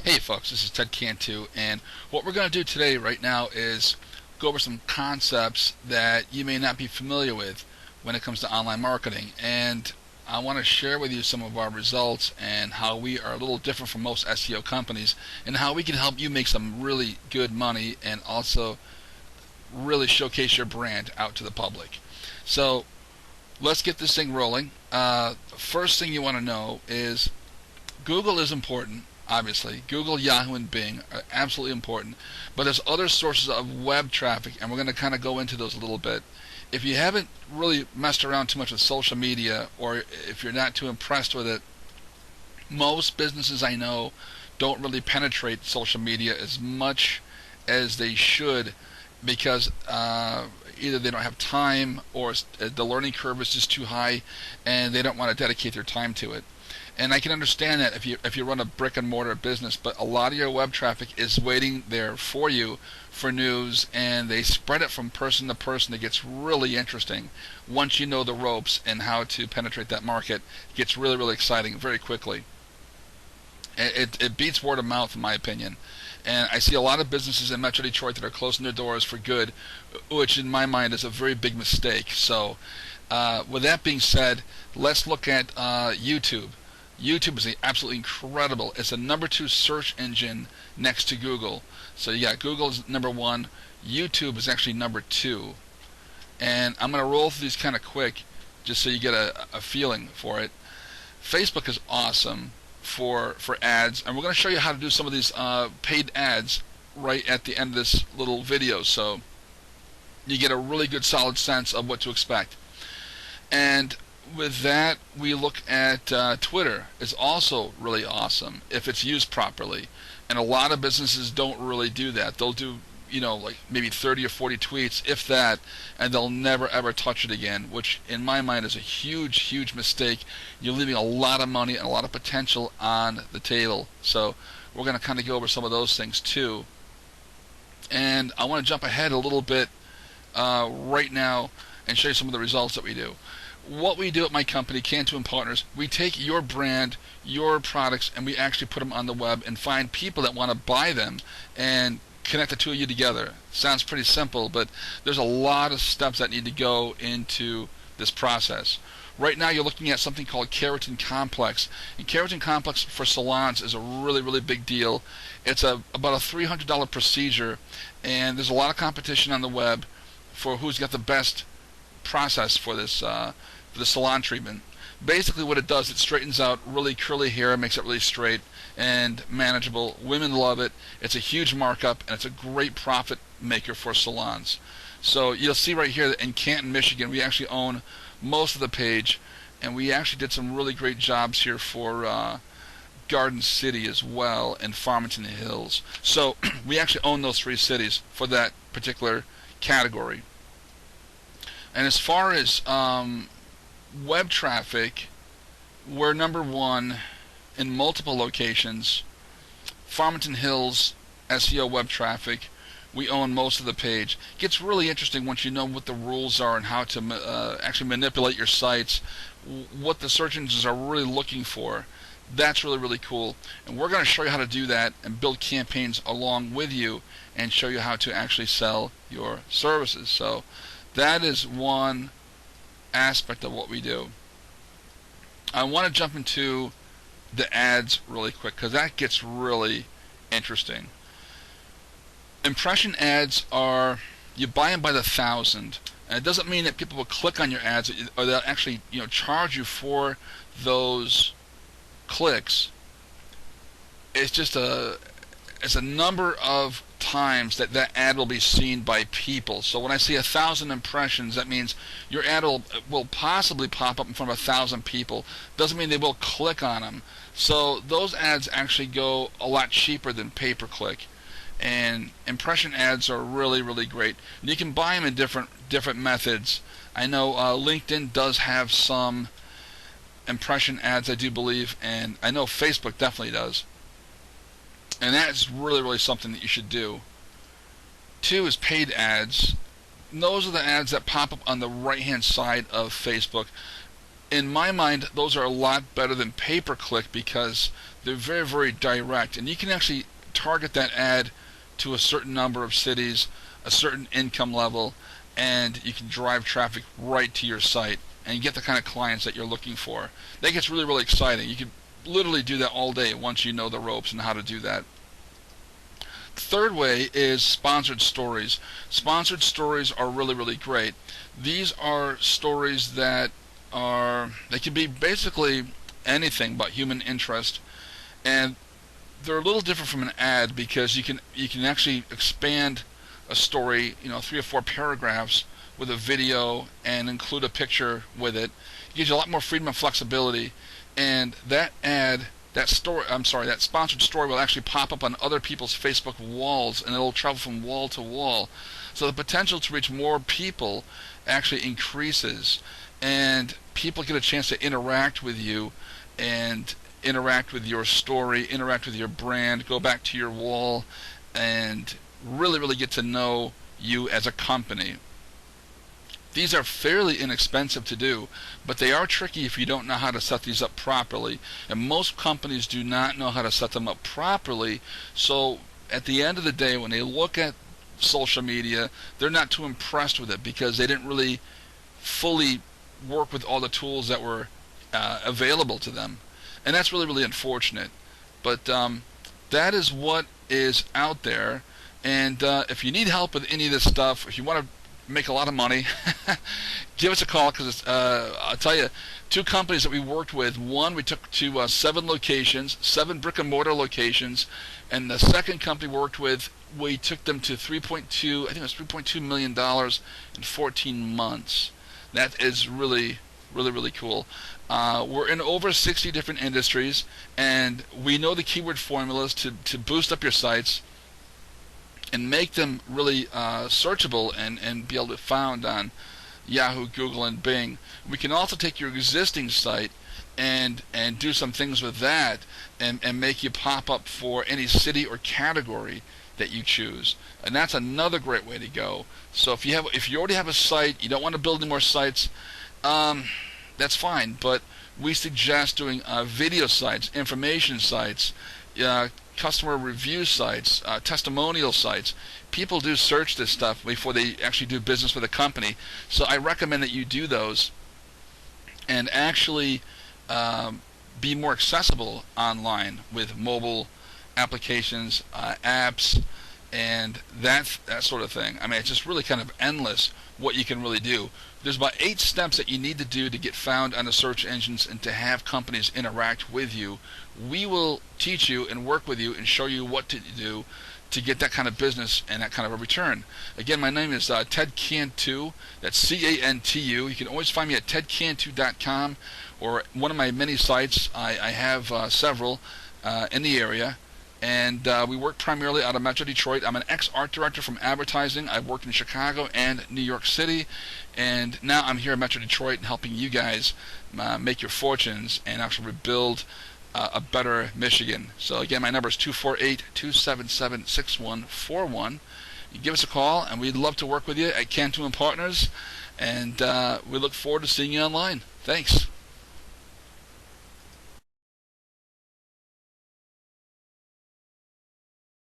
Hey folks, this is Ted Cantu, and what we're going to do today right now is go over some concepts that you may not be familiar with when it comes to online marketing. And I want to share with you some of our results and how we are a little different from most SEO companies and how we can help you make some really good money and also really showcase your brand out to the public. So let's get this thing rolling. First thing you want to know is Google is important. Obviously, Google, Yahoo, and Bing are absolutely important, but there's other sources of web traffic, and we're going to kind of go into those a little bit. If you haven't really messed around too much with social media, or if you're not too impressed with it, most businesses I know don't really penetrate social media as much as they should because either they don't have time or the learning curve is just too high and they don't want to dedicate their time to it. And I can understand that if you run a brick and mortar business, but a lot of your web traffic is waiting there for you for news, and they spread it from person to person. It gets really interesting once you know the ropes and how to penetrate that market. It gets really, really exciting very quickly. It beats word of mouth, in my opinion. And I see a lot of businesses in Metro Detroit that are closing their doors for good, which in my mind is a very big mistake. So with that being said, let's look at YouTube. YouTube is absolutely incredible. It's the #2 search engine next to Google. So yeah, Google is #1. YouTube is actually #2. And I'm going to roll through these kind of quick just so you get a feeling for it. Facebook is awesome for ads. And we're going to show you how to do some of these paid ads right at the end of this little video. So you get a really good solid sense of what to expect. And with that, we look at Twitter. It's also really awesome if it's used properly. And a lot of businesses don't really do that. They'll do, like maybe 30 or 40 tweets, if that, and they'll never ever touch it again, which in my mind is a huge, huge mistake. You're leaving a lot of money and a lot of potential on the table. So we're going to kind of go over some of those things too. And I want to jump ahead a little bit right now and show you some of the results that we do. What we do at my company, Cantu and Partners, we take your brand, your products, and we actually put them on the web and find people that want to buy them and connect the two of you together. Sounds pretty simple, but there's a lot of steps that need to go into this process. Right now you're looking at something called Keratin Complex. And Keratin Complex for salons is a really, really big deal. It's about a $300 procedure, and there's a lot of competition on the web for who's got the best process for this for the salon treatment. Basically what it does, it straightens out really curly hair, makes it really straight and manageable. Women love it. It's a huge markup, and it's a great profit maker for salons. So you'll see right here that in Canton, Michigan, we actually own most of the page, and we actually did some really great jobs here for Garden City as well, and Farmington Hills. So we actually own those 3 cities for that particular category. And as far as web traffic, we're #1 in multiple locations. Farmington Hills SEO web traffic, we own most of the page. It gets really interesting once you know what the rules are and how to actually manipulate your sites, what the search engines are really looking for. That's really, really cool. And we're going to show you how to do that and build campaigns along with you and show you how to actually sell your services. So that is one aspect of what we do. I want to jump into the ads really quick because that gets really interesting. Impression ads are, you buy them by the thousand, and it doesn't mean that people will click on your ads or they'll actually charge you for those clicks. It's just it's a number of times that ad will be seen by people. So when I see 1,000 impressions, that means your ad will possibly pop up in front of 1,000 people. Doesn't mean they will click on them. So those ads actually go a lot cheaper than pay-per-click. And impression ads are really, really great. And you can buy them in different methods. I know LinkedIn does have some impression ads, I do believe, and I know Facebook definitely does. And that's really, really something that you should do. 2 is paid ads. And those are the ads that pop up on the right-hand side of Facebook. In my mind, those are a lot better than pay-per-click because They're very, very direct, and you can actually target that ad to a certain number of cities, a certain income level, and you can drive traffic right to your site and get the kind of clients that you're looking for. That gets really, really exciting. You can literally do that all day once you know the ropes and how to do that. The third way is sponsored stories. Sponsored stories are really, really great. These are stories that they can be basically anything but human interest, and they're a little different from an ad because you can actually expand a story, 3 or 4 paragraphs with a video and include a picture with it. It gives you a lot more freedom and flexibility, and that sponsored story will actually pop up on other people's Facebook walls, and it'll travel from wall to wall. So the potential to reach more people actually increases, and people get a chance to interact with you and interact with your story, interact with your brand, go back to your wall, and really, really get to know you as a company. These are fairly inexpensive to do, but they are tricky if you don't know how to set these up properly. And most companies do not know how to set them up properly, so at the end of the day, when they look at social media, they're not too impressed with it because they didn't really fully work with all the tools that were available to them. And that's really, really unfortunate. But that is what is out there. And if you need help with any of this stuff, if you want to make a lot of money, give us a call, because I'll tell you, 2 companies that we worked with, one we took to 7 locations, 7 brick and mortar locations, and the second company we worked with, we took them to $3.2 million in 14 months. That is really, really, really cool. We're in over 60 different industries, and we know the keyword formulas to boost up your sites and make them really searchable and be able to be found on Yahoo, Google, and Bing. We can also take your existing site and do some things with that and make you pop up for any city or category that you choose. And that's another great way to go. So if you already have a site, you don't want to build any more sites, that's fine. But we suggest doing video sites, information sites, customer review sites, testimonial sites. People do search this stuff before they actually do business with a company. So I recommend that you do those and actually be more accessible online with mobile applications, apps, and that sort of thing. I mean, it's just really kind of endless what you can really do. There's about 8 steps that you need to do to get found on the search engines and to have companies interact with you. We will teach you and work with you and show you what to do to get that kind of business and that kind of a return. Again, my name is Ted Cantu. That's C-A-N-T-U. You can always find me at tedcantu.com or one of my many sites. I have several in the area. And we work primarily out of Metro Detroit. I'm an ex-art director from advertising. I've worked in Chicago and New York City. And now I'm here in Metro Detroit helping you guys make your fortunes and actually rebuild a better Michigan. So again, my number is 248-277-6141. You give us a call, and we'd love to work with you at Cantu & Partners. And we look forward to seeing you online. Thanks.